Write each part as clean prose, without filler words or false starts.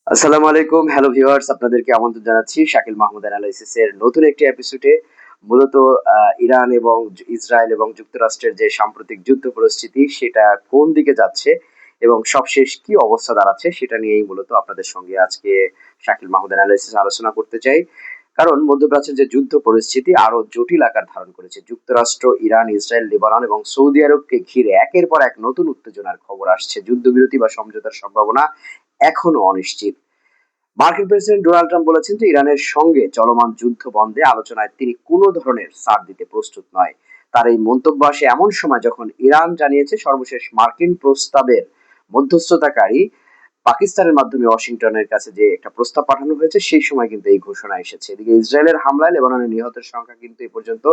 আসসালামু আলাইকুম। Hello viewers, আপনাদেরকে আমন্ত্রণ জানাচ্ছি শাকিল মাহমুদ অ্যানালাইসিস এর নতুন একটি এপিসোডে। মূলত ইরান এবং ইসরায়েল এবং যুক্তরাষ্ট্রের যে সাম্প্রতিক যুদ্ধ পরিস্থিতি সেটা কোন দিকে যাচ্ছে এবং সবশেষ কি অবস্থা দাঁড়াচ্ছে সেটা নিয়েই মূলত আপনাদের সঙ্গে আজকে শাকিল মাহমুদ অ্যানালাইসিস আলোচনা করতে চাই। কারণ মধ্যপ্রাচ্যের যে যুদ্ধ পরিস্থিতি আরো জটিল আকার ধারণ করেছে। যুক্তরাষ্ট্র, ইরান, ইসরায়েল, লেবানন এবং সৌদি আরবকে ঘিরে একের পর এক নতুন উত্তেজনার খবর আসছে। যুদ্ধবিরতি বা সমঝোতার সম্ভাবনা এখনো অনিশ্চিত। মার্কিন প্রেসিডেন্ট ডোনাল্ড ট্রাম্প বলেছেন যে ইরানের সঙ্গে চলমান যুদ্ধ বন্ধে আলোচনায় তিনি কোনো ধরনের ছাড় দিতে প্রস্তুত নয়। তার এই মন্তব্য আসে এমন সময় যখন ইরান জানিয়েছে সর্বশেষ মার্কিন প্রস্তাবের মধ্যস্থতাকারী পাকিস্তানের মাধ্যমে ওয়াশিংটনের কাছে যে একটা প্রস্তাব পাঠানো হয়েছে সেই সময় কিন্তু এই ঘোষণা এসেছে। এদিকে ইসরায়েলের হামলায় লেবাননের নিহতের সংখ্যা কিন্তু এ পর্যন্ত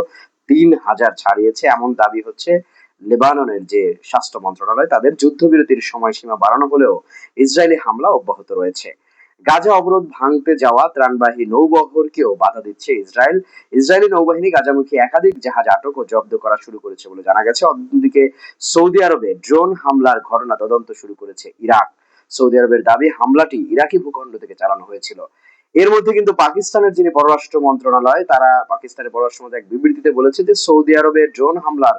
৩,০০০ ছাড়িয়েছে এমন দাবি হচ্ছে লেবাননের যে স্বাস্থ্য মন্ত্রণালয়। তাদের যুদ্ধবিরতির সময়সীমা বাড়ানো হলেও ইসরায়েলি হামলা অব্যাহত রয়েছে। গাজা অবরোধ ভাঙতে যাওয়া ত্রাণবাহী নৌবহরকেও বাধা দিচ্ছে ইসরায়েল। ইসরায়েলি নৌবাহিনী গাজামুখী একাধিক জাহাজ আটক ও জব্দ করা শুরু করেছে বলে জানা গেছে। অন্যদিকে সৌদি আরবে ড্রোন হামলার ঘটনা তদন্ত শুরু করেছে ইরাক। সৌদি আরবের দাবি হামলাটি ইরাকি ভূখণ্ড থেকে চালানো হয়েছিল। এর মধ্যে কিন্তু পাকিস্তানের যিনি পররাষ্ট্র মন্ত্রণালয় তারা পাকিস্তানের পররাষ্ট্র মন্ত্রণালয় এক বিবৃতিতে বলেছে যে সৌদি আরবের ড্রোন হামলার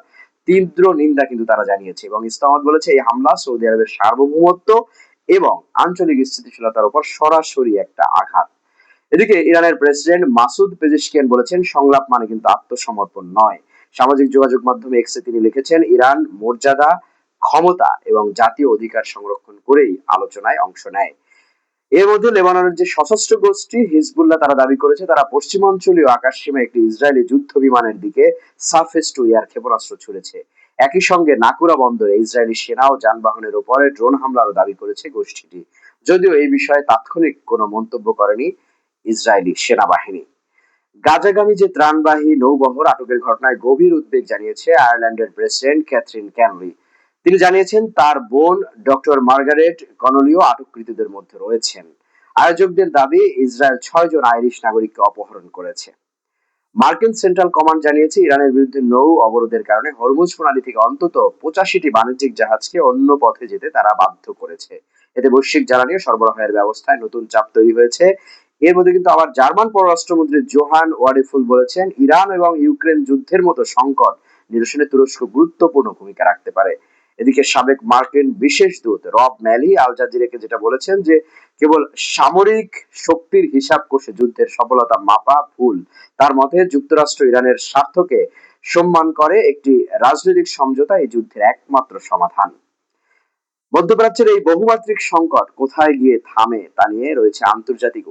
তীব্র নিন্দা কিন্তু তারা জানিয়েছে এবং ইসলামাবাদ বলেছে এই হামলা সৌদি আরবের সার্বভৌমত্ব এবং আঞ্চলিক স্থিতিশীলতার উপর সরাসরি একটা আঘাত। এদিকে ইরানের প্রেসিডেন্ট মাসুদ পেজেশকিয়ান বলেছেন সংলাপ মানে কিন্তু আত্মসমর্পণ নয়। সামাজিক যোগাযোগ মাধ্যমে এক্সে তিনি লিখেছেন ইরান মর্যাদা, ক্ষমতা এবং জাতীয় অধিকার সংরক্ষণ করেই আলোচনায় অংশ নেয়। এর মধ্যে লেবাননের যে সশস্ত্র গোষ্ঠী হিজবুল্লাহ তারা দাবি করেছে তারা পশ্চিমাঞ্চলীয় আকাশসীমায় একটি ইসরায়েলি যুদ্ধ বিমানের দিকে সারফেস টু এয়ার ক্ষেপণাস্ত্র ছুড়েছে। একই সঙ্গে নাকুরা বন্দরে ইসরায়েলি সেনা ও যানবাহনের উপরে ড্রোন হামলারও দাবি করেছে গোষ্ঠীটি, যদিও এই বিষয়ে তাৎক্ষণিক কোনো মন্তব্য করেনি ইসরায়েলি সেনাবাহিনী। গাজাগামী যে ত্রাণবাহী নৌবহর আটকের ঘটনায় গভীর উদ্বেগ জানিয়েছে আয়ারল্যান্ডের প্রেসিডেন্ট ক্যাথরিন ক্যানলি। তিনি জানিয়েছেন তার বোন ডক্টর মার্গারেট কনলিও আটককৃতদের মধ্যে রয়েছেন। আয়োজকদের দাবি ইসরায়েল ৬ জন আইরিশ নাগরিককে অপহরণ করেছে। মার্কিন সেন্ট্রাল কমান্ড জানিয়েছে ইরানের বিরুদ্ধে নৌ অবরোধের কারণে হরমুজ প্রণালী থেকে অন্তত ৮৫টি বাণিজ্যিক জাহাজকে অন্য পথে যেতে তারা বাধ্য করেছে। এতে বৈশ্বিক জ্বালানি সরবরাহের ব্যবস্থায় নতুন চাপ তৈরি হয়েছে। এর মধ্যে কিন্তু আবার জার্মান পররাষ্ট্রমন্ত্রী জোহান ওয়াডেফুল বলেছেন ইরান এবং ইউক্রেন যুদ্ধের মতো সংকট নিরসনে তুরস্ক গুরুত্বপূর্ণ ভূমিকা রাখতে পারে। এদিকে সাবেক মার্কিন বিশেষ দূত রব ম্যালি আল জাজিরাকে যেটা বলেছেন যে কেবল সামরিক শক্তির হিসাব কষে যুদ্ধের সফলতা মাপা ভুল। তার মতে যুক্তরাষ্ট্র ইরানের স্বার্থকে সম্মান করে একটি রাজনৈতিক সমঝোতা এই যুদ্ধের একমাত্র সমাধান। মধ্যপ্রাচ্যের এই বহুমাত্রিক সংকট কোথায় গিয়ে থামে তা নিয়ে রয়েছে আন্তর্জাতিক